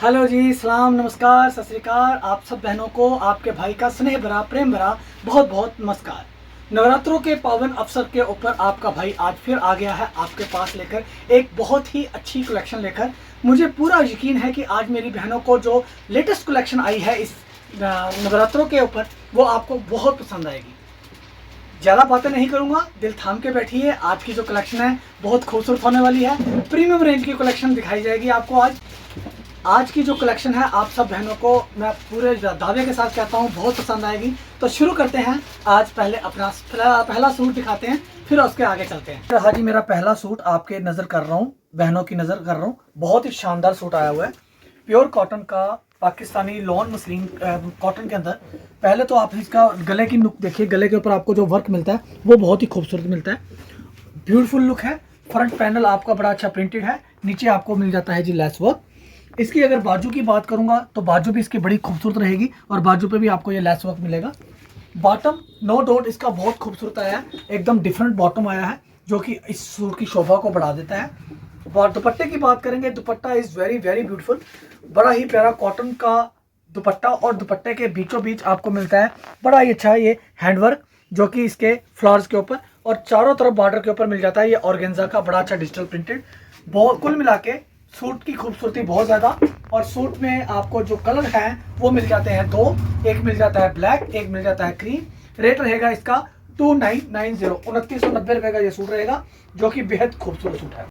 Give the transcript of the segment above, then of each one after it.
Hello जी, सलाम, नमस्कार, सत श्री अकाल। आप सब बहनों को आपके भाई का स्नेह भरा, प्रेम भरा बहुत बहुत नमस्कार। नवरात्रों के पावन अवसर के ऊपर आपका भाई आज फिर आ गया है आपके पास लेकर एक बहुत ही अच्छी कलेक्शन लेकर। मुझे पूरा यकीन है कि आज मेरी बहनों को जो लेटेस्ट कलेक्शन आई है इस नवरात्रों के ऊपर वो आपको बहुत पसंद आएगी। ज़्यादा बातें नहीं करूंगा, दिल थाम के बैठिए। आज की जो कलेक्शन है बहुत खूबसूरत होने वाली है। प्रीमियम रेंज की कलेक्शन दिखाई जाएगी आपको आज की जो कलेक्शन है आप सब बहनों को मैं पूरे दावे के साथ कहता हूँ बहुत पसंद आएगी। तो शुरू करते हैं। आज पहले अपना पहला सूट दिखाते हैं, फिर उसके आगे चलते हैं। हाँ जी, मेरा पहला सूट आपके नज़र कर रहा हूँ, बहनों की नज़र कर रहा हूँ। बहुत ही शानदार सूट आया हुआ है, प्योर कॉटन का, पाकिस्तानी लॉन मसलिन कॉटन के अंदर। पहले तो आप इसका गले की नुक देखिए, गले के ऊपर आपको जो वर्क मिलता है वो बहुत ही खूबसूरत मिलता है, ब्यूटीफुल लुक है। फ्रंट पैनल आपका बड़ा अच्छा प्रिंटेड है, नीचे आपको मिल जाता है जी लेस वर्क। इसकी अगर बाजू की बात करूंगा तो बाजू भी इसकी बड़ी खूबसूरत रहेगी और बाजू पे भी आपको ये लेस वर्क मिलेगा। बॉटम नो डाउट इसका बहुत खूबसूरत आया है, एकदम डिफरेंट बॉटम आया है जो कि इस सूट की शोभा को बढ़ा देता है। और दुपट्टे की बात करेंगे, दुपट्टा इज वेरी वेरी ब्यूटीफुल, बड़ा ही प्यारा कॉटन का दुपट्टा। और दुपट्टे के बीचों बीच आपको मिलता है बड़ा ही अच्छा ये हैंडवर्क जो कि इसके फ्लावर्स के ऊपर और चारों तरफ बॉर्डर के ऊपर मिल जाता है। ये ऑर्गेन्जा का बड़ा अच्छा डिजिटल प्रिंटेड। बहुत कुल मिला के सूट की खूबसूरती बहुत ज़्यादा। और सूट में आपको जो कलर हैं वो मिल जाते हैं दो, एक मिल जाता है ब्लैक, एक मिल जाता है क्रीम। रेट रहेगा इसका 2990, 2990 रुपये का ये सूट रहेगा जो कि बेहद खूबसूरत सूट है।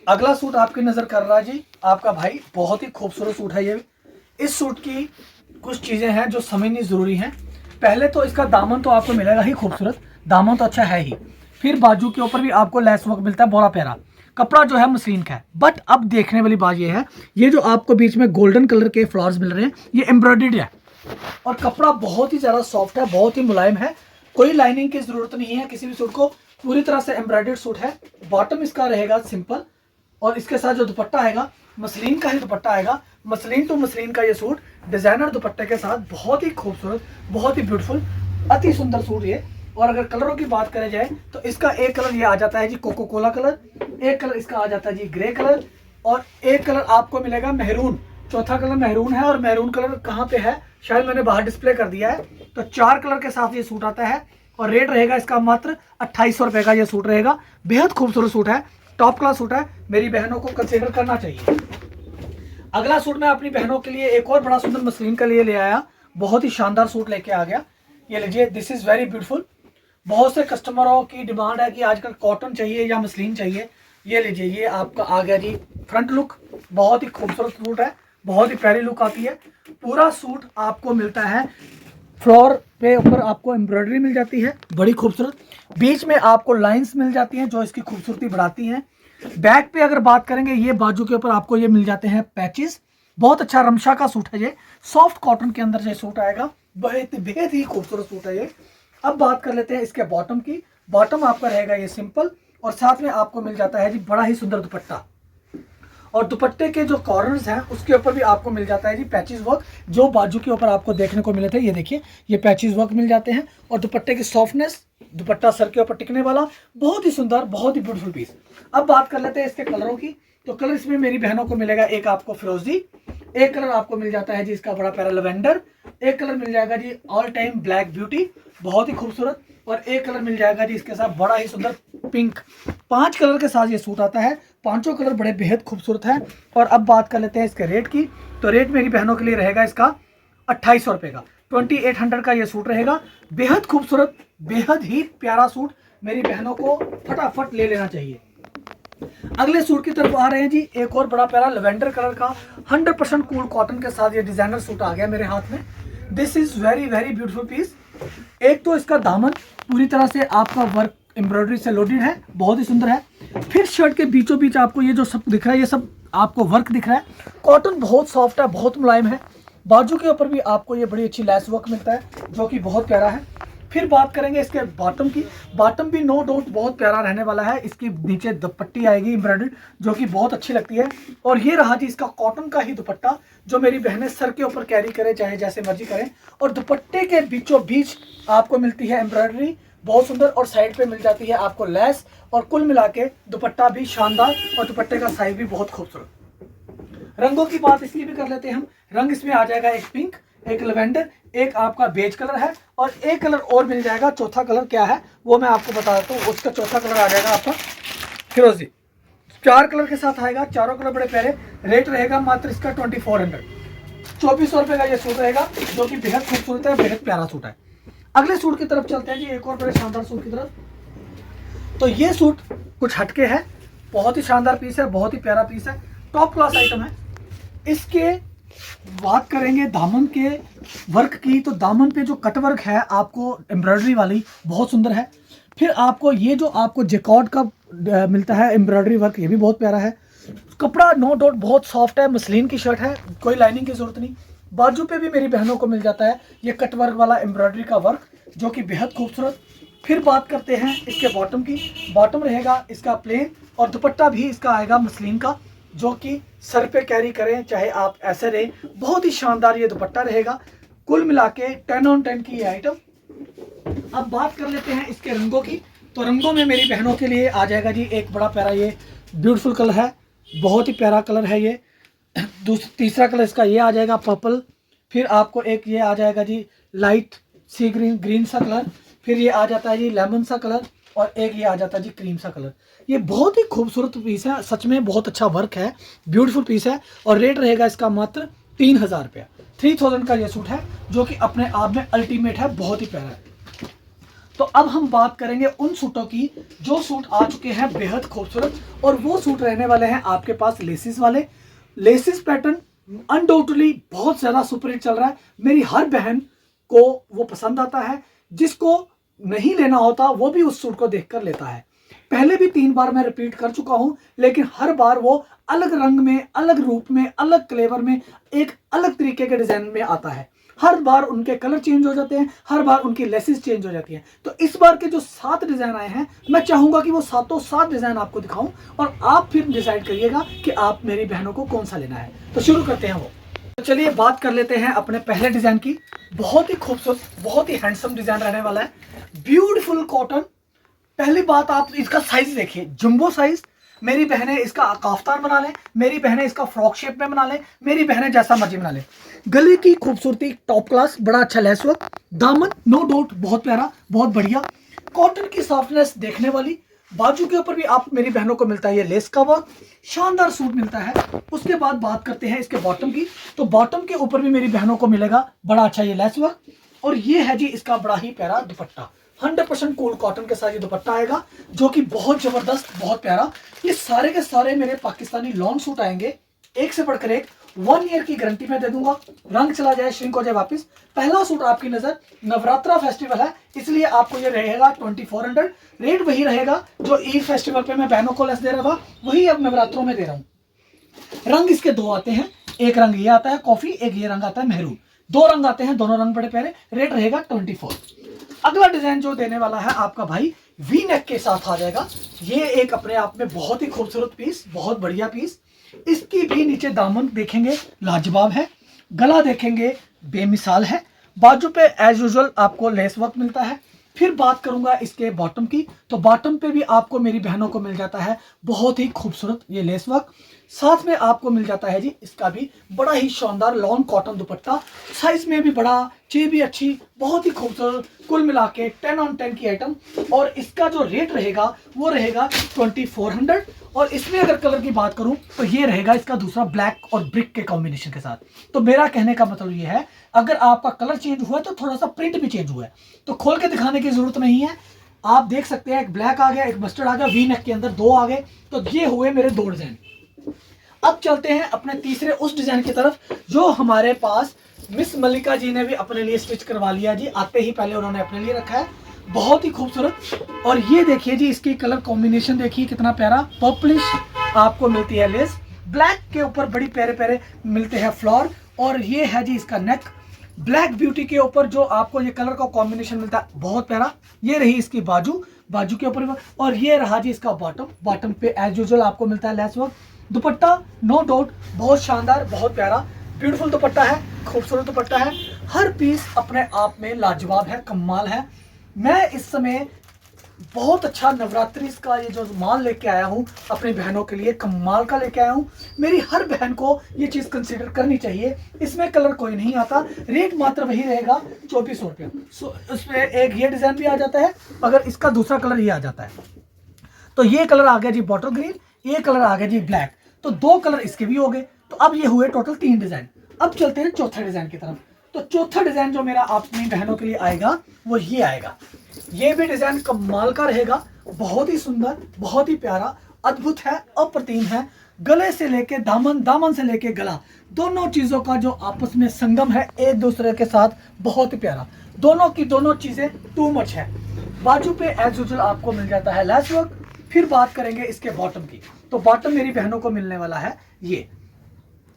अगला सूट आपकी नज़र कर रहा है जी आपका भाई, बहुत ही खूबसूरत सूट है ये। इस सूट की कुछ चीज़ें हैं जो समझनी ज़रूरी हैं। पहले तो इसका दामन तो आपको मिलेगा ही खूबसूरत, दामन तो अच्छा है ही। फिर बाजू के ऊपर भी आपको लेस वर्क मिलता है, बड़ा प्यारा। कपड़ा जो है मसलिन का है, बट अब देखने वाली बात ये है, ये जो आपको बीच में गोल्डन कलर के फ्लावर्स मिल रहे हैं ये एम्ब्रॉयडर्ड है और कपड़ा बहुत ही ज़्यादा सॉफ्ट है, बहुत ही मुलायम है। कोई लाइनिंग की ज़रूरत नहीं है किसी भी सूट को, पूरी तरह से एम्ब्रॉयडर्ड सूट है। बॉटम इसका रहेगा सिंपल और इसके साथ जो दुपट्टा आएगा मसलिन का ही दुपट्टा आएगा। मसलिन टू मसलिन का ये सूट डिजाइनर दुपट्टे के साथ बहुत ही खूबसूरत, बहुत ही ब्यूटीफुल, अति सुंदर सूट ये। और अगर कलरों की बात करें जाए तो इसका एक कलर ये आ जाता है जी कोको कोला कलर, एक कलर इसका आ जाता है जी ग्रे कलर और एक कलर आपको मिलेगा मेहरून। चौथा कलर मेहरून है और मेहरून कलर कहाँ पे है शायद मैंने बाहर डिस्प्ले कर दिया है। तो 4 कलर के साथ ये सूट आता है और रेट रहेगा इसका मात्र 2800 रुपये का ये सूट रहेगा। बेहद खूबसूरत सूट है, टॉप क्लास सूट है, मेरी बहनों को कंसीडर करना चाहिए। अगला सूट मैं अपनी बहनों के लिए एक और बड़ा सुंदर मसलिन के लिए ले आया, बहुत ही शानदार सूट लेके आ गया। ये लीजिए, दिस इज वेरी ब्यूटीफुल। बहुत से कस्टमरों की डिमांड है कि आजकल कॉटन चाहिए या मसलिन चाहिए। ये लीजिए, ये आपका आ गया जी फ्रंट लुक, बहुत ही खूबसूरत सूट है, बहुत ही प्यारी लुक आती है। पूरा सूट आपको मिलता है, फ्लोर पे ऊपर आपको एम्ब्रॉयडरी मिल जाती है बड़ी खूबसूरत, बीच में आपको लाइंस मिल जाती हैं जो इसकी खूबसूरती बढ़ाती हैं। बैक पे अगर बात करेंगे, ये बाजू के ऊपर आपको ये मिल जाते हैं पैचेस। बहुत अच्छा रमशा का सूट है ये, सॉफ्ट कॉटन के अंदर ये सूट आएगा, बेहद ही खूबसूरत सूट है ये। अब बात कर लेते हैं इसके बॉटम की। बॉटम आपका रहेगा ये सिंपल और साथ में आपको मिल जाता है जी बड़ा ही सुंदर दुपट्टा। और दुपट्टे के जो कॉर्नर्स हैं उसके ऊपर भी आपको मिल जाता है जी पैचेस वर्क, जो बाजू के ऊपर आपको देखने को मिले थे। ये देखिए, ये पैचेस वर्क मिल जाते हैं और दुपट्टे की सॉफ्टनेस, दुपट्टा सर के ऊपर टिकने वाला, बहुत ही सुंदर, बहुत ही ब्यूटीफुल पीस। अब बात कर लेते हैं इसके कलरों की। तो कलर इसमें मेरी बहनों को मिलेगा, एक आपको फिरोजी, एक कलर आपको मिल जाता है जी इसका बड़ा प्यारा लेवेंडर, एक कलर मिल जाएगा जी ऑल टाइम ब्लैक ब्यूटी, बहुत ही खूबसूरत, और एक कलर मिल जाएगा जी इसके साथ बड़ा ही सुंदर पिंक। 5 कलर के साथ ये सूट आता है, पांचों कलर बड़े बेहद खूबसूरत हैं। और अब बात कर लेते हैं इसके रेट की। तो रेट मेरी बहनों के लिए रहेगा इसका 2800 रुपये का, 2800 का ये सूट रहेगा। बेहद खूबसूरत, बेहद ही प्यारा सूट, मेरी बहनों को फटाफट ले लेना चाहिए। अगले सूट की तरफ आ रहे हैं जी, एक और बड़ा प्यारा लेवेंडर कलर का 100% कूल कॉटन के साथ ये डिजाइनर सूट आ गया मेरे हाथ में। This is very very beautiful piece. एक तो इसका दामन पूरी तरह से आपका वर्क एम्ब्रॉयडरी से लोडेड है, बहुत ही सुंदर है। फिर शर्ट के बीचों बीच आपको ये जो सब दिख रहा है, ये सब आपको वर्क दिख रहा है। कॉटन बहुत सॉफ्ट है, बहुत मुलायम है। बाजू के ऊपर भी आपको ये बड़ी अच्छी लेस वर्क मिलता है जो कि बहुत प्यारा है। फिर बात करेंगे इसके बॉटम की। बॉटम भी नो डाउट बहुत प्यारा रहने वाला है। इसकी नीचे दुपट्टी आएगी एम्ब्रॉयडर्ड जो कि बहुत अच्छी लगती है। और ये रहा जी इसका कॉटन का ही दुपट्टा जो मेरी बहनें सर के ऊपर कैरी करें चाहे जैसे मर्जी करें। और दुपट्टे के बीचों बीच आपको मिलती है एम्ब्रॉयडरी, बहुत सुंदर, और साइड पे मिल जाती है आपको लेस। और कुल मिला के दुपट्टा भी शानदार और दुपट्टे का साइज भी बहुत खूबसूरत। रंगों की बात इसलिए भी कर लेते हैं हम, रंग इसमें आ जाएगा एक पिंक, एक लेवेंडर, एक आपका बेज कलर है और एक कलर और मिल जाएगा। चौथा कलर क्या है वो मैं आपको बता देता हूँ। उसका चौथा कलर आ जाएगा आपका फिरोजी। 4 कलर के साथ आएगा, चारों कलर बड़े प्यारे। रेट रहेगा मात्र इसका 2400, 2400 रुपये का ये सूट रहेगा, जो कि बेहद खूबसूरत है, बेहद प्यारा सूट है। अगले सूट की तरफ चलते हैं जी, एक और बड़े शानदार सूट की तरफ। तो ये सूट कुछ हटके है, बहुत ही शानदार पीस है, बहुत ही प्यारा पीस है, टॉप क्लास आइटम है। इसके बात करेंगे दामन के वर्क की, तो दामन पे जो कट वर्क है आपको एम्ब्रॉयडरी वाली बहुत सुंदर है। फिर आपको ये जो आपको जैकॉर्ड का मिलता है एम्ब्रॉयडरी वर्क, ये भी बहुत प्यारा है। कपड़ा नो डाउट बहुत सॉफ्ट है, मसलिन की शर्ट है, कोई लाइनिंग की जरूरत नहीं। बाजू पे भी मेरी बहनों को मिल जाता है ये कट वर्क वाला एम्ब्रॉयडरी का वर्क, जो कि बेहद खूबसूरत। फिर बात करते हैं इसके बॉटम की। बॉटम रहेगा इसका प्लेन और दुपट्टा भी इसका आएगा मसलिन का, जो कि सर पे कैरी करें चाहे आप ऐसे रहे, बहुत ही शानदार ये दुपट्टा रहेगा। कुल मिला के 10 on 10 की ये आइटम। अब बात कर लेते हैं इसके रंगों की। तो रंगों में मेरी बहनों के लिए आ जाएगा जी एक बड़ा प्यारा ये ब्यूटीफुल कलर है, बहुत ही प्यारा कलर है ये। तीसरा कलर इसका ये आ जाएगा पर्पल। फिर आपको एक ये आ जाएगा जी लाइट सी ग्रीन सा कलर। फिर ये आ जाता है जी लेमन सा कलर और एक ये आ जाता है जी क्रीम सा कलर। ये बहुत ही खूबसूरत पीस है, सच में बहुत अच्छा वर्क है, ब्यूटीफुल पीस है। और रेट रहेगा इसका मात्र 3000 रुपया। 3000 का ये सूट है, जो कि अपने आप में अल्टीमेट है, बहुत ही प्यारा है। तो अब हम बात करेंगे उन सूटों की जो सूट आ चुके हैं बेहद खूबसूरत, और वो सूट रहने वाले हैं आपके पास लेसिस वाले। लेसिस पैटर्न अनडाउटेडली बहुत ज़्यादा सुपरहिट चल रहा है, मेरी हर बहन को वो पसंद आता है। जिसको नहीं लेना होता वो भी उस सूट को देखकर लेता है। पहले भी 3 बार मैं रिपीट कर चुका हूं, लेकिन हर बार वो अलग रंग में, अलग रूप में, अलग क्लेवर में, एक अलग तरीके के डिजाइन में आता है। हर बार उनके कलर चेंज हो जाते हैं, हर बार उनकी लेसेस चेंज हो जाती हैं। तो इस बार के जो 7 डिजाइन आए हैं, मैं चाहूंगा कि वो 7 डिजाइन आपको दिखाऊं और आप फिर डिसाइड करिएगा कि आप मेरी बहनों को कौन सा लेना है। तो शुरू करते हैं वो। तो चलिए बात कर लेते हैं अपने पहले डिजाइन की। बहुत ही खूबसूरत, बहुत ही हैंडसम डिजाइन रहने वाला है, ब्यूटीफुल कॉटन। पहली बात आप इसका साइज देखिए, जंबो साइज। मेरी बहनें इसका काफ्तान बना लें, मेरी बहनें इसका फ्रॉक शेप में बना लें, मेरी बहनें जैसा मर्जी बना लें। गले की खूबसूरती टॉप क्लास, बड़ा अच्छा लेस वर्क। दामन नो डाउट बहुत प्यारा, बहुत बढ़िया। कॉटन की सॉफ्टनेस देखने वाली। बाजू के ऊपर भी आप मेरी बहनों को मिलता है ये लेस का वर्क, शानदार सूट मिलता है। उसके बाद बात करते हैं इसके बॉटम की। तो बॉटम के ऊपर भी मेरी बहनों को मिलेगा बड़ा अच्छा ये लेस वर्क, और ये है जी इसका बड़ा ही प्यारा दुपट्टा। 100% कूल कॉटन के साथ ये दुपट्टा आएगा, जो कि बहुत जबरदस्त, बहुत प्यारा। ये सारे के सारे मेरे पाकिस्तानी लॉन्ग सूट आएंगे, एक से बढ़कर एक। 1 ईयर की गारंटी मैं दे दूंगा, रंग चला जाए, श्रिंक हो जाए वापस। पहला सूट आपकी नजर, नवरात्रा फेस्टिवल है, इसलिए आपको ये रहेगा 2400। रेट वही रहेगा जो ईद फेस्टिवल पे मैं बहनों को लेस दे रहा था, वही अब नवरात्रों में दे रहा हूँ। रंग इसके 2 आते हैं, एक रंग ये आता है कॉफी, एक ये रंग आता है मेहरून। 2 रंग आते हैं, दोनों रंग बड़े प्यारे। रेट रहेगा 24। अगला डिजाइन जो देने वाला है आपका भाई वी नेक के साथ आ जाएगा। ये एक अपने आप में बहुत ही खूबसूरत पीस, बहुत बढ़िया पीस। इसकी भी नीचे दामन देखेंगे लाजवाब है, गला देखेंगे बेमिसाल है। बाजू पे एज यूजुअल आपको लेस वर्क मिलता है। फिर बात करूंगा इसके बॉटम की। तो बॉटम पे भी आपको मेरी बहनों को मिल जाता है बहुत ही खूबसूरत ये लेस वर्क। साथ में आपको मिल जाता है जी इसका भी बड़ा ही शानदार लॉन्ग कॉटन दुपट्टा, साइज में भी बड़ा, चे भी अच्छी, बहुत ही खूबसूरत। कुल मिला के 10 on 10 की आइटम। और इसका जो रेट रहेगा वो रहेगा 2400। और इसमें अगर कलर की बात करूं तो ये रहेगा इसका दूसरा ब्लैक और ब्रिक के कॉम्बिनेशन के साथ। तो मेरा कहने का मतलब ये है, अगर आपका कलर चेंज हुआ है तो थोड़ा सा प्रिंट भी चेंज हुआ है, तो खोल के दिखाने की जरूरत नहीं है। आप देख सकते हैं एक ब्लैक आ गया, एक मस्टर्ड आ गया, वी नेक के अंदर 2 आ गए। तो ये हुए मेरे 2 डिजाइन। अब चलते हैं अपने तीसरे उस डिजाइन की तरफ जो हमारे पास मिस मल्लिका जी ने भी अपने लिए स्टिच करवा लिया जी, आते ही पहले उन्होंने अपने लिए रखा है, बहुत ही खूबसूरत। और ये देखिए जी इसकी कलर कॉम्बिनेशन देखिए कितना प्यारा, पर्पलिश आपको मिलती है लेस, ब्लैक के ऊपर बड़ी प्यारे प्यारे मिलते हैं फ्लावर। और ये है जी इसका नेक, ब्लैक ब्यूटी के ऊपर जो आपको ये कलर का कॉम्बिनेशन मिलता है बहुत प्यारा। ये रही इसकी बाजू, बाजू के ऊपर, और ये रहा जी इसका बॉटम। बॉटम पे एज यूजुअल आपको मिलता है lace work. Dupatta no doubt बहुत शानदार, बहुत प्यारा, ब्यूटीफुल दुपट्टा है, खूबसूरत दुपट्टा है। हर पीस अपने आप में लाजवाब है, कमाल है। मैं इस समय बहुत अच्छा नवरात्रि का ये जो माल लेके आया हूँ अपनी बहनों के लिए, कमाल का लेके आया हूँ। मेरी हर बहन को ये चीज़ कंसीडर करनी चाहिए। इसमें कलर कोई नहीं आता, रेट मात्र वही रहेगा 2400 रुपया। उसमें एक ये डिज़ाइन भी आ जाता है, अगर इसका दूसरा कलर ये आ जाता है। तो ये कलर आ गया जी बॉटल ग्रीन, ये कलर आ गया जी ब्लैक, तो 2 कलर इसके भी हो गए। तो अब ये हुए टोटल 3 डिज़ाइन। अब चलते हैं चौथे डिज़ाइन की तरफ। तो चौथा डिज़ाइन जो मेरा अपनी बहनों के लिए आएगा वो ये आएगा। ये भी डिज़ाइन कमाल का रहेगा, बहुत ही सुंदर, बहुत ही प्यारा, अद्भुत है, अप्रतिम है। गले से लेके दामन, दामन से लेके गला, दोनों चीज़ों का जो आपस में संगम है एक दूसरे के साथ, बहुत ही प्यारा। दोनों की दोनों चीज़ें टू मच है। बाजू पे एज यूजुअल आपको मिल जाता है लैस वर्क। फिर बात करेंगे इसके बॉटम की, तो बॉटम मेरी बहनों को मिलने वाला है ये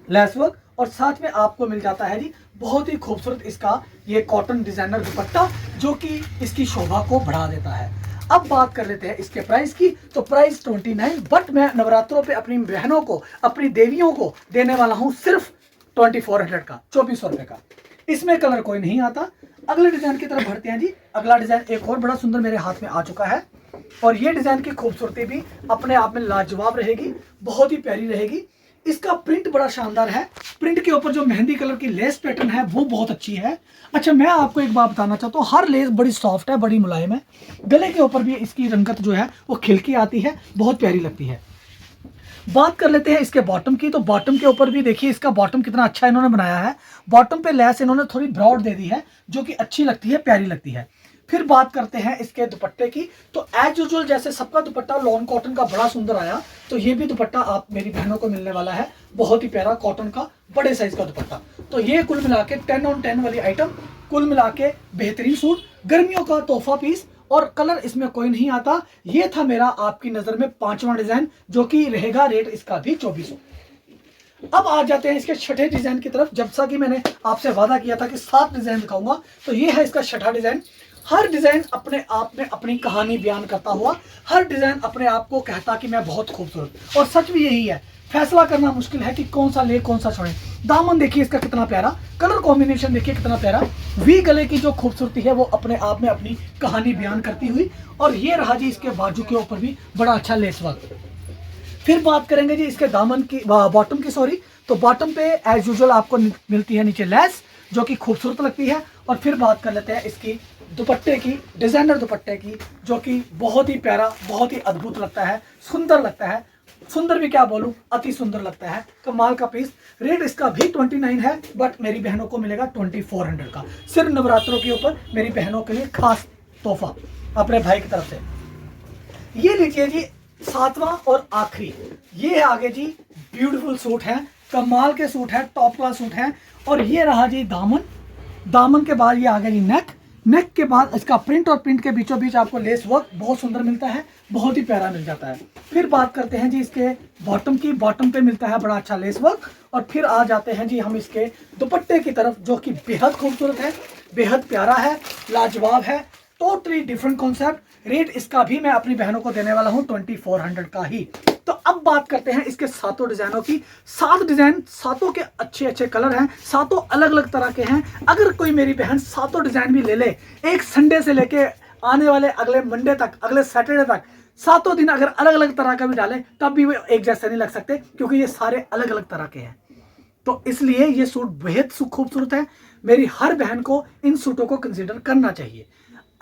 लैस वर्क, और साथ में आपको मिल जाता है जी बहुत ही खूबसूरत इसका ये कॉटन डिजाइनर दुपट्टा, जो कि इसकी शोभा को बढ़ा देता है। अब बात कर लेते हैं इसके प्राइस की। तो प्राइस 29, बट मैं नवरात्रों पे अपनी बहनों को, अपनी देवियों को देने वाला हूं सिर्फ 2400 का, 2400 रुपए का। इसमें कलर कोई नहीं आता। अगले डिजाइन की तरफ बढ़ते हैं जी। अगला डिजाइन एक और बड़ा सुंदर मेरे हाथ में आ चुका है, और ये डिजाइन की खूबसूरती भी अपने आप में लाजवाब रहेगी, बहुत ही प्यारी रहेगी। इसका प्रिंट बड़ा शानदार है। प्रिंट के ऊपर जो मेहंदी कलर की लेस पैटर्न है वो बहुत अच्छी है। अच्छा, मैं आपको एक बात बताना चाहता हूँ, हर लेस बड़ी सॉफ्ट है, बड़ी मुलायम है। गले के ऊपर भी इसकी रंगत जो है वो खिलकी आती है, बहुत प्यारी लगती है। बात कर लेते हैं इसके बॉटम की। तो बॉटम के ऊपर भी देखिए इसका बॉटम कितना अच्छा इन्होंने बनाया है। बॉटम पे लेस इन्होंने थोड़ी ब्रॉड दे दी है, जो कि अच्छी लगती है, प्यारी लगती है। फिर बात करते हैं इसके दुपट्टे की। तो एज यूजुअल जैसे सबका दुपट्टा लॉन कॉटन का बड़ा सुंदर आया, तो ये भी दुपट्टा आप मेरी बहनों को मिलने वाला है, बहुत ही प्यारा कॉटन का बड़े साइज का दुपट्टा। तो ये कुल मिला के 10 on 10 वाली आइटम, कुल मिला के बेहतरीन सूट, गर्मियों का तोहफा पीस, और कलर इसमें कोई नहीं आता। ये था मेरा आपकी नजर में 5वां डिजाइन, जो कि रहेगा रेट इसका भी 2400। अब आ जाते हैं इसके छठे डिजाइन की तरफ। जैसा कि मैंने आपसे वादा किया था कि 7 डिजाइन दिखाऊंगा, तो ये है इसका छठा डिजाइन। हर डिजाइन अपने आप में अपनी कहानी बयान करता हुआ, हर डिजाइन अपने आप को कहता कि मैं बहुत खूबसूरत, और सच भी यही है। फैसला करना मुश्किल है कि कौन सा ले कौन सा छोड़े। दामन देखिए इसका कितना प्यारा, कलर कॉम्बिनेशन देखिए कितना प्यारा, वी गले की जो खूबसूरती है वो अपने आप में अपनी कहानी बयान करती हुई। और ये रहा जी इसके बाजू के ऊपर भी बड़ा अच्छा लेस वर्क। फिर बात करेंगे जी इसके दामन की, बॉटम की, सॉरी। तो बॉटम पे एज यूजुअल आपको मिलती है नीचे लेस, जो कि खूबसूरत लगती है। और फिर बात कर लेते हैं इसकी दुपट्टे की, डिजाइनर दुपट्टे की, जो कि बहुत ही प्यारा, बहुत ही अद्भुत लगता है, सुंदर लगता है। सुंदर भी क्या बोलूं, अति सुंदर लगता है, कमाल का पीस। रेट इसका भी 29 है, बट मेरी बहनों को मिलेगा 2400 का, सिर्फ नवरात्रों के ऊपर मेरी बहनों के लिए खास तोहफा अपने भाई की तरफ से। ये लीजिए जी 7वां और आखिरी, ये आगे जी ब्यूटीफुल सूट है, कमाल के सूट है, टॉप क्लास सूट है। और ये रहा जी दामन, दामन के बाद ये आ गया जी नेक, नेक के बाद इसका प्रिंट, और प्रिंट के बीचों बीच आपको लेस वर्क बहुत सुंदर मिलता है, बहुत ही प्यारा मिल जाता है। फिर बात करते हैं जी इसके बॉटम की। बॉटम पे मिलता है बड़ा अच्छा लेस वर्क। और फिर आ जाते हैं जी हम इसके दुपट्टे की तरफ, जो कि बेहद खूबसूरत है, बेहद प्यारा है, लाजवाब है, टोटली डिफरेंट कॉन्सेप्ट। रेट इसका भी मैं अपनी बहनों को देने वाला हूं 2400 का ही। तो अब बात करते हैं इसके 7 डिजाइनों की। 7 डिजाइन, 7 के अच्छे अच्छे कलर हैं, 7 अलग अलग तरह के हैं। अगर कोई मेरी बहन 7 डिजाइन भी ले ले, एक संडे से लेके आने वाले अगले मंडे तक, अगले सैटरडे तक, 7 दिन अगर अलग अलग तरह का भी डाले, तब भी वो एक जैसे नहीं लग सकते, क्योंकि ये सारे अलग अलग तरह के हैं। तो इसलिए ये सूट बेहद खूबसूरत है। मेरी हर बहन को इन सूटों को कंसीडर करना चाहिए।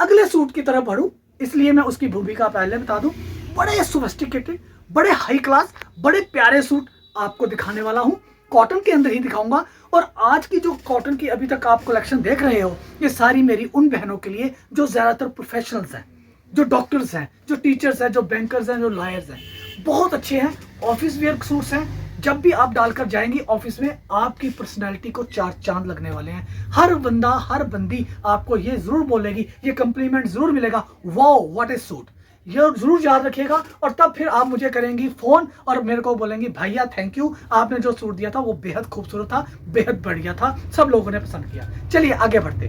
अगले सूट की तरफ बढ़ूं, इसलिए मैं उसकी भूमिका पहले बता दूं। बड़े सोफिस्टिकेटेड, बड़े हाई क्लास, बड़े प्यारे सूट आपको दिखाने वाला हूं, कॉटन के अंदर ही दिखाऊंगा। और आज की जो कॉटन की अभी तक आप कलेक्शन देख रहे हो, ये सारी मेरी उन बहनों के लिए जो ज्यादातर प्रोफेशनल्स हैं, जो डॉक्टर्स हैं, जो टीचर्स हैं, जो बैंकर्स हैं, जो लॉयर्स हैं। बहुत अच्छे हैं, ऑफिस वेयर सूट्स हैं। जब भी आप डालकर जाएंगी ऑफिस में, आपकी पर्सनैलिटी को 4 चांद लगने वाले हैं। हर बंदा, हर बंदी आपको ये जरूर बोलेगी, ये कंप्लीमेंट जरूर मिलेगा, वाओ व्हाट इज सूट, ये जरूर याद रखिएगा। और तब फिर आप मुझे करेंगी फोन और मेरे को बोलेंगी, भैया थैंक यू, आपने जो सूट दिया था वो बेहद खूबसूरत था, बेहद बढ़िया था, सब लोगों ने पसंद किया। चलिए आगे बढ़ते।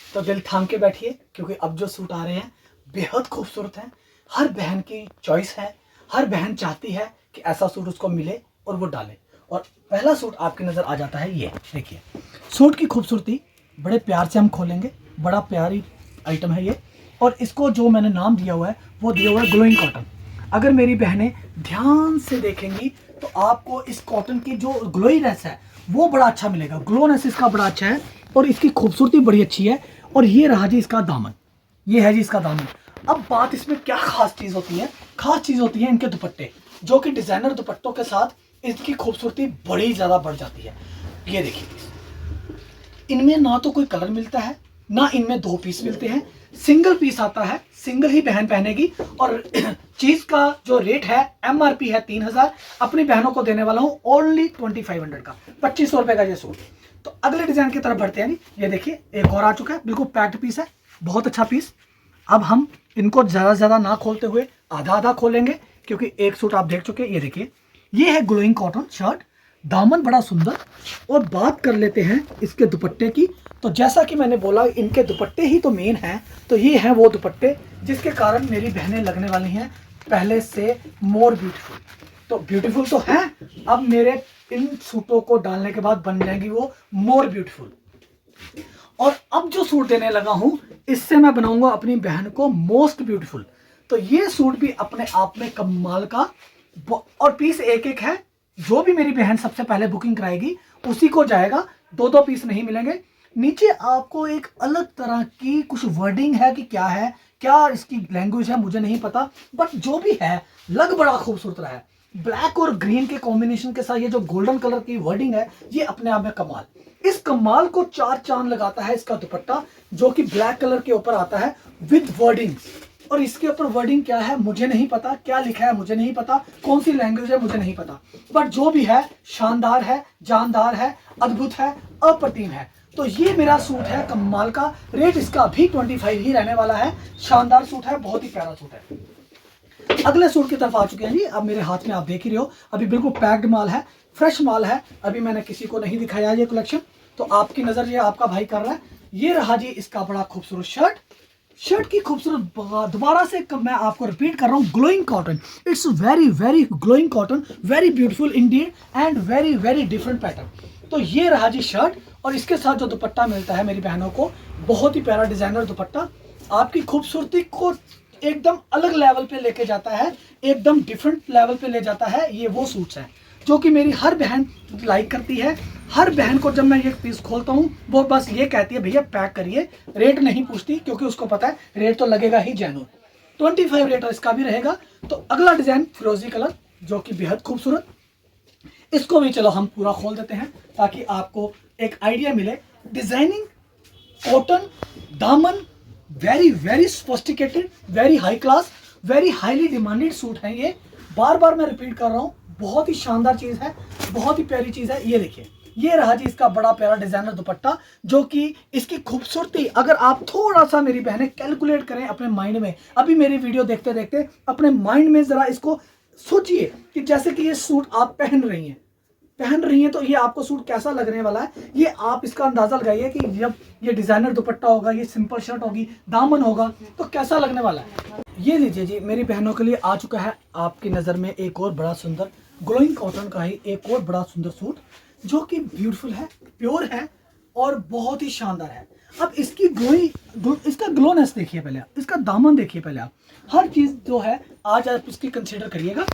तो दिल थाम के बैठिए, क्योंकि अब जो सूट आ रहे हैं बेहद खूबसूरत हैं। हर बहन की चॉइस है, हर बहन चाहती है कि ऐसा सूट उसको मिले और वो डाले। और पहला सूट आपकी नजर आ जाता है, ये देखिए सूट की खूबसूरती, बड़े प्यार से हम खोलेंगे, बड़ा प्यारी आइटम है ये। और इसको जो मैंने नाम दिया हुआ है वो दिया हुआ है ग्लोइंग कॉटन। अगर मेरी बहनें ध्यान से देखेंगी तो आपको इस कॉटन की जो ग्लोईनेस है वो बड़ा अच्छा मिलेगा, ग्लोनेस इसका बड़ा अच्छा है और इसकी खूबसूरती बड़ी अच्छी है। और ये रहा जी इसका दामन, ये है जी इसका दामन। अब बात इसमें क्या खास चीज़ होती है, खास चीज़ होती है इनके दुपट्टे, जो कि डिज़ाइनर दुपट्टों के साथ इसकी खूबसूरती बड़ी ज़्यादा बढ़ जाती है। ये देखिए, इनमें ना तो कोई कलर मिलता है, ना इनमें 2 पीस मिलते हैं, सिंगल पीस आता है, सिंगल ही बहन पहनेगी। और चीज़ का जो रेट है MRP है 3000, अपनी बहनों को देने वाला हूँ ओनली 2500 का, 2500 रुपये का ये सूट। तो अगले डिज़ाइन की तरफ बढ़ते हैं जी। ये देखिए एक और आ चुका है, बिल्कुल पैक्ड पीस है, बहुत अच्छा पीस। अब हम इनको ज़्यादा ज़्यादा ना खोलते हुए आधा आधा खोलेंगे, क्योंकि एक सूट आप देख चुके हैं। ये देखिए, ये है ग्लोइंग कॉटन शर्ट, दामन बड़ा सुंदर। और बात कर लेते हैं इसके दुपट्टे की। तो जैसा कि मैंने बोला इनके दुपट्टे ही तो मेन हैं, तो ये हैं वो दुपट्टे जिसके कारण मेरी बहनें लगने वाली हैं पहले से मोर ब्यूटीफुल। तो ब्यूटीफुल तो हैं, अब मेरे इन सूटों को डालने के बाद बन जाएंगी वो मोर ब्यूटीफुल। और अब जो सूट देने लगा हूं इससे मैं बनाऊंगा अपनी बहन को मोस्ट ब्यूटीफुल। तो ये सूट भी अपने आप में कमाल का, और पीस एक एक है। जो भी मेरी बहन सबसे पहले बुकिंग कराएगी उसी को जाएगा, 2-2 पीस नहीं मिलेंगे। नीचे आपको एक अलग तरह की कुछ वर्डिंग है कि क्या है, क्या इसकी लैंग्वेज है मुझे नहीं पता, बट जो भी है लग बड़ा खूबसूरत रहा है। ब्लैक और ग्रीन के कॉम्बिनेशन के साथ ये जो गोल्डन कलर की वर्डिंग है ये अपने आप में कमाल। इस कमाल को 4 चांद लगाता है इसका दुपट्टा, जो कि ब्लैक कलर के ऊपर आता है विद वर्डिंग। और इसके ऊपर वर्डिंग क्या है मुझे नहीं पता, क्या लिखा है मुझे नहीं पता, कौन सी लैंग्वेज है मुझे नहीं पता, बट जो भी है शानदार है, जानदार है, अद्भुत है, अप्रतिम है। तो ये मेरा सूट है कमाल का। रेट इसका भी 25 ही रहने वाला है। शानदार सूट है, बहुत ही प्यारा सूट है। अगले सूट की तरफ आ चुके हैं जी। अब मेरे हाथ में आप देख ही रहे हो, अभी बिल्कुल पैक्ड माल है, फ्रेश माल है, अभी मैंने किसी को नहीं दिखाया ये कलेक्शन, तो आपकी नजर ये आपका भाई कर रहा है। ये रहा जी इसका बड़ा खूबसूरत शर्ट। शर्ट की खूबसूरत, दोबारा से मैं आपको रिपीट कर रहा हूँ, glowing cotton. It's very very glowing cotton, very beautiful Indeed and very very different pattern. तो ये रहा जी शर्ट, और इसके साथ जो दुपट्टा मिलता है मेरी बहनों को, बहुत ही प्यारा डिजाइनर दुपट्टा, आपकी खूबसूरती को एकदम अलग लेवल पे लेके जाता है, एकदम डिफरेंट लेवल पे ले जाता है। ये वो सूट्स हैं जो कि मेरी हर बहन लाइक करती है। हर बहन को जब मैं ये पीस खोलता हूँ वो बस ये कहती है भैया पैक करिए, रेट नहीं पूछती, क्योंकि उसको पता है रेट तो लगेगा ही जेन्युइन। 25 रेट इसका भी रहेगा। तो अगला डिजाइन फिरोजी कलर, जो कि बेहद खूबसूरत, इसको भी चलो हम पूरा खोल देते हैं ताकि आपको एक आइडिया मिले। डिजाइनिंग, कॉटन, दामन, very very sophisticated, very high class, very highly demanded suit है ये। बार बार मैं रिपीट कर रहा हूँ, बहुत ही शानदार चीज है, बहुत ही प्यारी चीज है। ये देखिए, ये रहा जी इसका बड़ा प्यारा डिजाइनर दुपट्टा, जो कि इसकी खूबसूरती अगर आप थोड़ा सा मेरी बहनें कैलकुलेट करें अपने माइंड में, अभी मेरी वीडियो देखते देखते अपने माइंड में जरा इसको सोचिए कि जैसे कि ये सूट आप पहन रही हैं तो ये आपको सूट कैसा लगने वाला है। ये आप इसका अंदाजा लगाइए कि जब ये डिजाइनर दुपट्टा होगा, ये सिंपल शर्ट होगी, दामन होगा, तो कैसा लगने वाला है। ये लीजिए जी, मेरी बहनों के लिए आ चुका है आपकी नज़र में एक और बड़ा सुंदर ग्लोइंग कॉटन का ही एक और बड़ा सुंदर सूट, जो कि ब्यूटीफुल है, प्योर है और बहुत ही शानदार है। अब इसकी इसका ग्लोनेस देखिए पहले आप, इसका दामन देखिए पहले आप, हर चीज़ जो है आज आप इसकी कंसीडर करिएगा।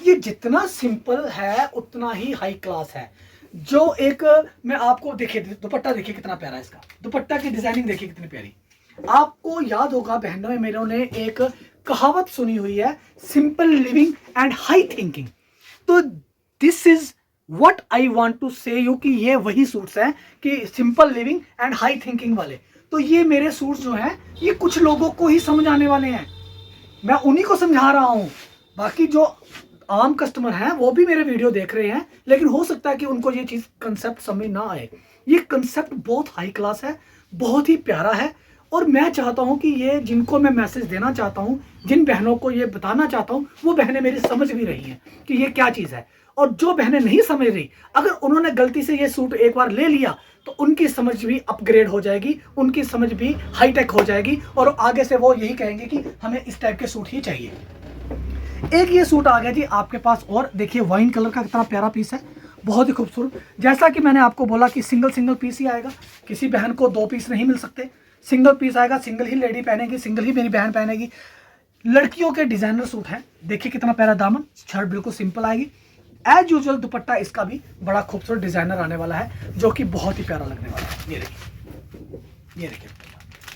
ये जितना सिंपल है उतना ही हाई क्लास है। जो एक मैं आपको देखिए, दुपट्टा देखिए कितना प्यारा है, इसका दुपट्टा की डिजाइनिंग देखिए कितनी प्यारी। आपको याद होगा बहनों में मेरों ने एक कहावत सुनी हुई है, simple living and high thinking. तो this is what I want to say you कि ये वही सूट्स हैं कि simple living and high thinking वाले। तो ये मेरे सूट्स जो हैं ये कुछ लोगों को ही समझ आने वाले हैं, मैं उन्हीं को समझा रहा हूं। बाकी जो आम कस्टमर हैं वो भी मेरे वीडियो देख रहे हैं, लेकिन हो सकता है कि उनको ये चीज़ कंसेप्ट समझ ना आए। ये कंसेप्ट बहुत हाई क्लास है, बहुत ही प्यारा है, और मैं चाहता हूं कि ये जिनको मैं मैसेज देना चाहता हूं, जिन बहनों को ये बताना चाहता हूं, वो बहनें मेरी समझ भी रही हैं कि ये क्या चीज़ है। और जो बहनें नहीं समझ रही, अगर उन्होंने गलती से ये सूट एक बार ले लिया तो उनकी समझ भी अपग्रेड हो जाएगी, उनकी समझ भी हाईटेक हो जाएगी, और आगे से वो यही कहेंगे कि हमें इस टाइप के सूट ही चाहिए। एक ये सूट आ गया जी आपके पास, और देखिए वाइन कलर का कितना प्यारा पीस है, बहुत ही खूबसूरत। जैसा कि मैंने आपको बोला कि सिंगल पीस ही आएगा, किसी बहन को 2 पीस नहीं मिल सकते। सिंगल पीस आएगा, सिंगल ही लेडी पहनेगी, सिंगल ही मेरी बहन पहनेगी। लड़कियों के डिजाइनर सूट है, देखिए कितना प्यारा दामन, शर्ट बिल्कुल सिंपल आएगी। एज यूजुअल दुपट्टा इसका भी बड़ा खूबसूरत डिजाइनर आने वाला है, जो कि बहुत ही प्यारा लगने वाला है। ये देखिए, ये देखिए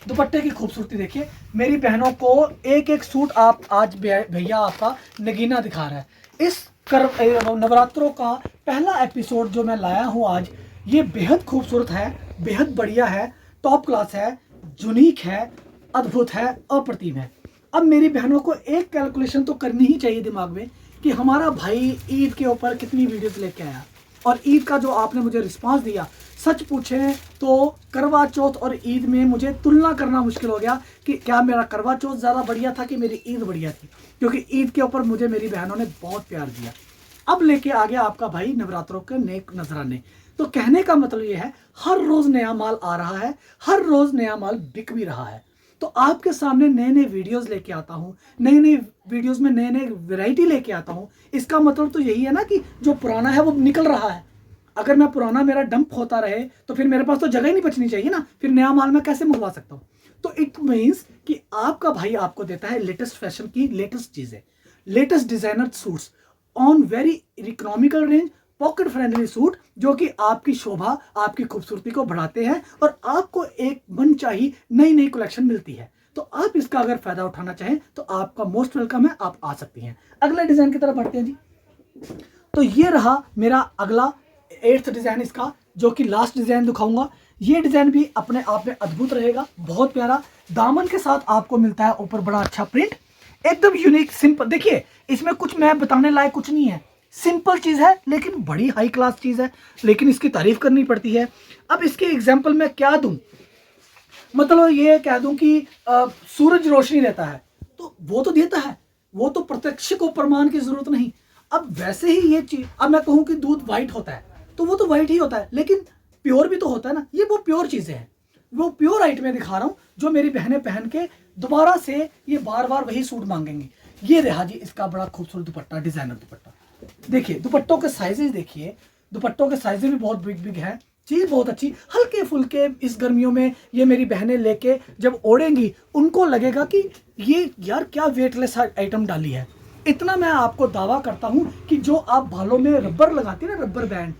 दुपट्टे की खूबसूरती देखिए। मेरी बहनों को एक एक सूट आप आज भैया आपका नगीना दिखा रहा है। इस नवरात्रों का पहला एपिसोड जो मैं लाया हूँ आज, ये बेहद खूबसूरत है, बेहद बढ़िया है, टॉप क्लास है, यूनिक है, अद्भुत है, अप्रतिम है। अब मेरी बहनों को एक कैलकुलेशन तो करनी ही चाहिए दिमाग में कि हमारा भाई ईद के ऊपर कितनी वीडियोस लेके आया, और ईद का जो आपने मुझे रिस्पांस दिया, सच पूछे तो करवा चौथ और ईद में मुझे तुलना करना मुश्किल हो गया कि क्या मेरा करवा चौथ ज़्यादा बढ़िया था कि मेरी ईद बढ़िया थी, क्योंकि ईद के ऊपर मुझे मेरी बहनों ने बहुत प्यार दिया। अब लेके आ गया आपका भाई नवरात्रों के नेक नजराने। तो कहने का मतलब ये है, हर रोज नया माल आ रहा है, हर रोज नया माल बिक भी रहा है। तो आपके सामने नए नए वीडियोस लेके आता हूँ, नए नए वीडियोस में नए नए वैरायटी लेके आता हूँ। इसका मतलब तो यही है ना कि जो पुराना है वो निकल रहा है। अगर मैं पुराना मेरा डंप होता रहे तो फिर मेरे पास तो जगह ही नहीं बचनी चाहिए ना, फिर नया माल मैं कैसे मंगवा सकता हूँ। तो इट मीन्स कि आपका भाई आपको देता है लेटेस्ट फैशन की लेटेस्ट चीजें, latest designer suits on very economical range, pocket friendly suit, जो कि आपकी शोभा, आपकी खूबसूरती को बढ़ाते हैं और आपको एक मनचाही नई नई कलेक्शन मिलती है। तो आप इसका अगर फायदा उठाना चाहें तो आपका मोस्ट वेलकम है, आप आ सकती हैं। अगले डिजाइन की तरफ बढ़ते हैं जी। तो ये रहा मेरा अगला 8th डिजाइन इसका, जो कि लास्ट डिजाइन दिखाऊंगा। ये डिजाइन भी अपने आप में अद्भुत रहेगा, बहुत प्यारा। दामन के साथ आपको मिलता है ऊपर बड़ा अच्छा प्रिंट, एकदम यूनिक सिंपल। देखिए इसमें कुछ मैं बताने लायक कुछ नहीं है, सिंपल चीज है लेकिन बड़ी हाई क्लास चीज है, लेकिन इसकी तारीफ करनी पड़ती है। अब इसके एग्जाम्पल मैं क्या दूं, मतलब ये कह दूं कि सूरज रोशनी देता है, तो वो तो देता है, वो तो प्रत्यक्ष को प्रमाण की जरूरत नहीं। अब वैसे ही ये चीज, अब मैं कहूं कि दूध व्हाइट होता है तो वो तो व्हाइट ही होता है, लेकिन प्योर भी तो होता है ना। ये वो प्योर चीजें हैं, वो प्योर आइटम में दिखा रहा हूं, जो मेरी बहनें पहन के दोबारा से ये बार बार वही सूट मांगेंगी। ये रहा जी इसका बड़ा खूबसूरत दुपट्टा, डिजाइनर दुपट्टा। देखिए दुपट्टों के साइजेस देखिए, दुपट्टों के साइजेस भी बहुत बिग बिग है, चीज बहुत अच्छी, हल्के फुल्के। इस गर्मियों में ये मेरी बहनें लेके जब ओढ़ेंगी उनको लगेगा कि ये यार क्या वेटलेस आइटम डाली है। इतना मैं आपको दावा करता हूं कि जो आप बालों में रबर लगाते हैं ना,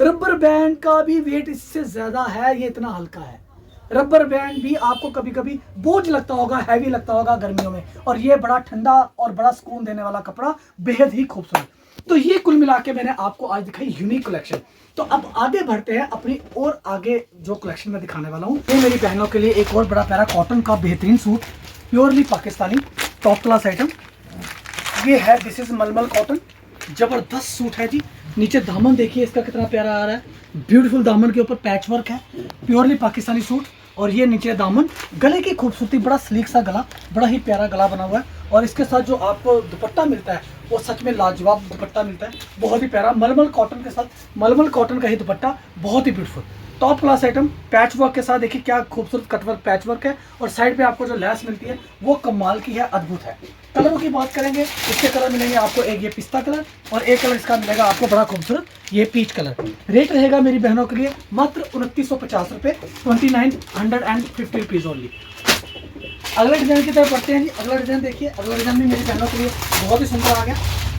रबर बैंड का भी वेट इससे ज्यादा है, ये इतना हल्का है। रबर बैंड भी आपको कभी कभी बोझ लगता होगा, हैवी लगता होगा गर्मियों में, और ये बड़ा ठंडा और बड़ा सुकून देने वाला कपड़ा, बेहद ही खूबसूरत। तो ये कुल मिला के मैंने आपको आज दिखाई यूनिक कलेक्शन। तो अब आगे बढ़ते हैं अपनी और आगे जो कलेक्शन मैं दिखाने वाला हूँ। ये मेरी बहनों के लिए एक और बड़ा प्यारा कॉटन का बेहतरीन suit, purely Pakistani top class item. ये है, दिस इज मलमल कॉटन, जबरदस्त सूट है जी। नीचे दामन देखिए इसका कितना प्यारा आ रहा है, ब्यूटीफुल दामन के ऊपर पैच वर्क है, प्योरली पाकिस्तानी सूट। और ये नीचे दामन, गले की खूबसूरती, बड़ा स्लीक सा गला, बड़ा ही प्यारा गला बना हुआ है। और इसके साथ जो आपको दुपट्टा मिलता है वो सच में लाजवाब दुपट्टा मिलता है, बहुत ही प्यारा। मलमल कॉटन के साथ, मलमल कॉटन का ही दुपट्टा, बहुत ही beautiful top class item. Patchwork के साथ देखिए क्या खूबसूरत कटवर्क पैच वर्क है, और साइड पे आपको जो लेस मिलती है वो कमाल की है, अद्भुत है। कलरों की बात करेंगे, इसके कलर मिलेंगे आपको, एक ये पिस्ता कलर और एक कलर इसका मिलेगा आपको बड़ा खूबसूरत ये पीच कलर। रेट रहेगा मेरी बहनों के लिए मात्र 2950 रुपये, 2950 रुपीज़ ओनली। अगले डिजाइन की तरफ बढ़ते हैं जी। अगला डिजाइन देखिए, अगला डिजाइन भी मेरी बहनों के लिए बहुत ही सुंदर आ गया,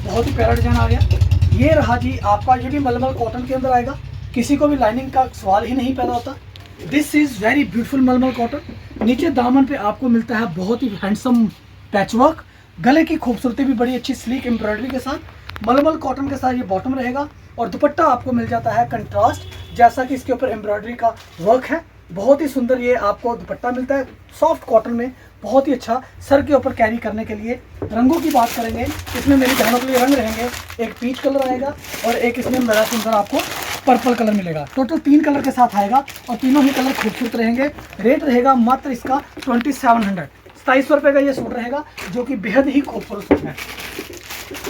बहुत ही प्यारा डिजाइन आ गया। ये रहा जी आपका, ये भी मलमल कॉटन के अंदर आएगा, किसी को भी लाइनिंग का सवाल ही नहीं पैदा होता। दिस इज वेरी ब्यूटीफुल मलमल कॉटन। नीचे दामन पे आपको मिलता है बहुत ही हैंडसम पैचवर्क, गले की खूबसूरती भी बड़ी अच्छी स्लीक एम्ब्रॉयडरी के साथ। मलमल कॉटन के साथ ये बॉटम रहेगा, और दुपट्टा आपको मिल जाता है कंट्रास्ट, जैसा कि इसके ऊपर एम्ब्रॉयडरी का वर्क है। बहुत ही सुंदर ये आपको दुपट्टा मिलता है, सॉफ्ट कॉटन में, बहुत ही अच्छा। सर के ऊपर कैरी करने के लिए रंगों की बात करेंगे, इसमें मेरी बहनों के लिए रंग रहेंगे, एक पीच कलर आएगा और एक इसमें बड़ा सुंदर आपको पर्पल कलर मिलेगा। टोटल 3 कलर के साथ आएगा और तीनों ही कलर खूबसूरत रहेंगे। रेट रहेगा मात्र इसका 2700, 2700 रुपये का ये सूट रहेगा, जो कि बेहद ही खूबसूरत सूट है।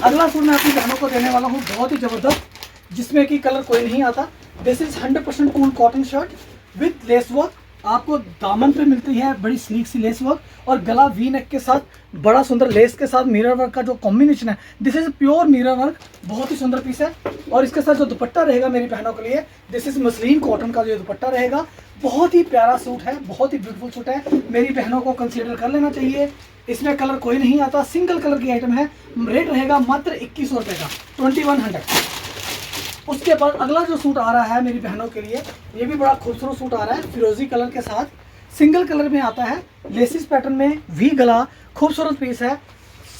अगला सूट मैं अपनी बहनों को देने वाला हूँ, बहुत ही जबरदस्त, जिसमें कि कलर कोई नहीं आता। This is 100% cool cotton shirt with lace work, आपको दामन पे मिलती है बड़ी स्लीक सी लेस वर्क और गला वी नेक के साथ बड़ा सुंदर लेस के साथ मिरर वर्क का जो कॉम्बिनेशन है, this is pure mirror work, बहुत ही सुंदर पीस है। और इसके साथ जो दुपट्टा रहेगा मेरी बहनों के लिए, दिस इज मसलिन कॉटन का जो दुपट्टा रहेगा, बहुत ही प्यारा सूट है, बहुत ही ब्यूटीफुल सूट है, मेरी बहनों को कंसीडर कर लेना चाहिए। इसमें कलर कोई नहीं आता, सिंगल कलर की आइटम है, रेट रहेगा मात्र 2100 रुपये का, 2100। उसके बाद अगला जो सूट आ रहा है मेरी बहनों के लिए, ये भी बड़ा खूबसूरत सूट आ रहा है, फिरोजी कलर के साथ सिंगल कलर में आता है, लेसिस पैटर्न में, वी गला, खूबसूरत पीस है,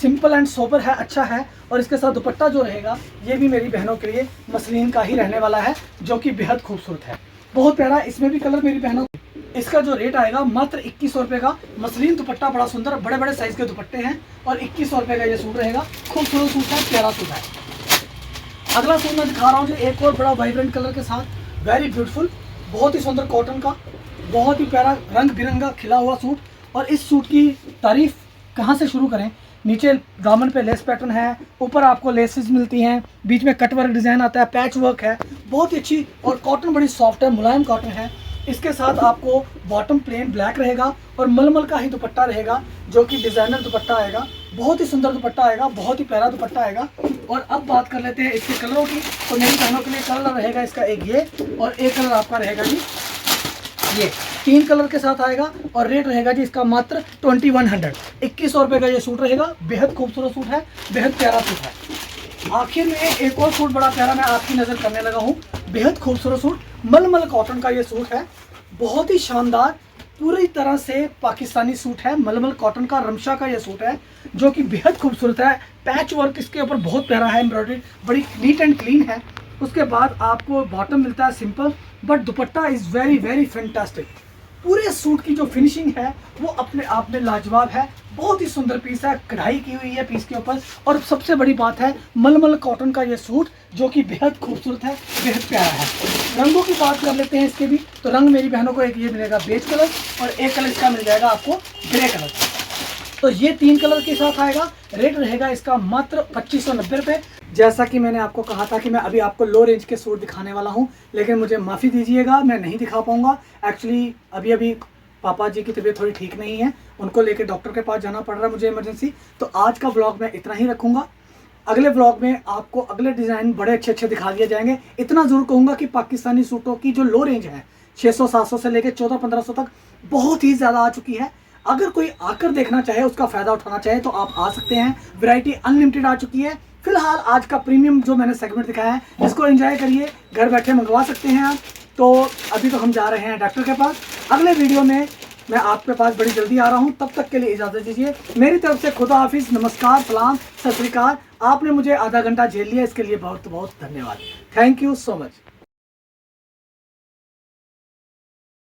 सिंपल एंड सोबर है, अच्छा है। और इसके साथ दुपट्टा जो रहेगा ये भी मेरी बहनों के लिए मसलिन का ही रहने वाला है, जो कि बेहद खूबसूरत है, बहुत प्यारा। इसमें भी कलर मेरी बहनों, इसका जो रेट आएगा मात्र 2100 रुपये का, मसलिन दुपट्टा, बड़ा सुंदर, बड़े बड़े साइज के दुपट्टे हैं और 2100 रुपये का ये सूट रहेगा, खूबसूरत सूट है, प्यारा सूट है। अगला सूट मैं दिखा रहा हूँ जो एक और बड़ा वाइब्रेंट कलर के साथ, वेरी ब्यूटीफुल, बहुत ही सुंदर कॉटन का, बहुत ही प्यारा रंग बिरंगा खिला हुआ सूट। और इस सूट की तारीफ कहाँ से शुरू करें, नीचे दामन पे लेस पैटर्न है, ऊपर आपको लेसेस मिलती हैं, बीच में कट वर्क डिज़ाइन आता है, पैच वर्क है, बहुत ही अच्छी, और कॉटन बड़ी सॉफ्ट है, मुलायम कॉटन है। इसके साथ आपको बॉटम प्लेन ब्लैक रहेगा और मलमल का ही दुपट्टा रहेगा, जो कि डिज़ाइनर दुपट्टा आएगा, बहुत ही सुंदर दुपट्टा आएगा, बहुत ही प्यारा दुपट्टा आएगा। और अब बात कर लेते हैं इसके कलरों की, तो मेरी बहनों के लिए कलर रहेगा इसका एक ये, और एक कलर आपका रहेगा जी ये, 3 कलर के साथ आएगा और रेट रहेगा जी इसका मात्र 2100, 2100 रुपये का ये सूट रहेगा, बेहद खूबसूरत सूट है, बेहद प्यारा सूट है। आखिर में एक और सूट बड़ा प्यारा मैं आपकी नज़र करने लगा हूँ, बेहद खूबसूरत सूट, मलमल कॉटन का ये सूट है, बहुत ही शानदार, पूरी तरह से पाकिस्तानी सूट है, मलमल कॉटन का रमशा का ये सूट है, जो कि बेहद खूबसूरत है, पैच वर्क इसके ऊपर बहुत प्यारा है, एम्ब्रॉयडरी बड़ी नीट एंड क्लीन है। उसके बाद आपको बॉटम मिलता है simple, but dupatta is very very fantastic. पूरे सूट की जो फिनिशिंग है वो अपने आप में लाजवाब है, बहुत ही सुंदर पीस है, कढ़ाई की हुई है पीस के ऊपर, और सबसे बड़ी बात है मलमल कॉटन का ये सूट, जो कि बेहद खूबसूरत है, बेहद प्यारा है। रंगों की बात कर लेते हैं इसके भी, तो रंग मेरी बहनों को एक ये मिलेगा बेज कलर, और एक कलर इसका मिल जाएगा आपको ग्रे कलर। तो ये 3 कलर के साथ आएगा, रेट रहेगा इसका मात्र 2590 रुपये। जैसा कि मैंने आपको कहा था कि मैं अभी आपको लो रेंज के सूट दिखाने वाला हूं, लेकिन मुझे माफ़ी दीजिएगा, मैं नहीं दिखा पाऊंगा। एक्चुअली अभी पापा जी की तबीयत थोड़ी ठीक नहीं है, उनको लेकर डॉक्टर के पास जाना पड़ रहा है मुझे इमरजेंसी। तो आज का व्लॉग मैं इतना ही रखूँगा, अगले व्लॉग में आपको अगले डिज़ाइन बड़े अच्छे अच्छे दिखा दिए जाएंगे। इतना ज़रूर कहूँगा कि पाकिस्तानी सूटों की जो लो रेंज है 600-700 से लेकर 1400-1500 तक बहुत ही ज़्यादा आ चुकी है। अगर कोई आकर देखना चाहे, उसका फ़ायदा उठाना चाहे, तो आप आ सकते हैं। वैरायटी अनलिमिटेड आ चुकी है। फिलहाल आज का प्रीमियम जो मैंने सेगमेंट दिखाया है, इसको एंजॉय करिए, घर बैठे मंगवा सकते हैं आप। तो अभी तो हम जा रहे हैं डॉक्टर के पास, अगले वीडियो में मैं आपके पास बड़ी जल्दी आ रहा हूँ। तब तक के लिए इजाज़त दीजिए, मेरी तरफ से खुदा हाफिज़, नमस्कार, सलाम, सत श्री अकाल। आपने मुझे आधा घंटा झेल लिया, इसके लिए बहुत बहुत धन्यवाद। Thank you so much.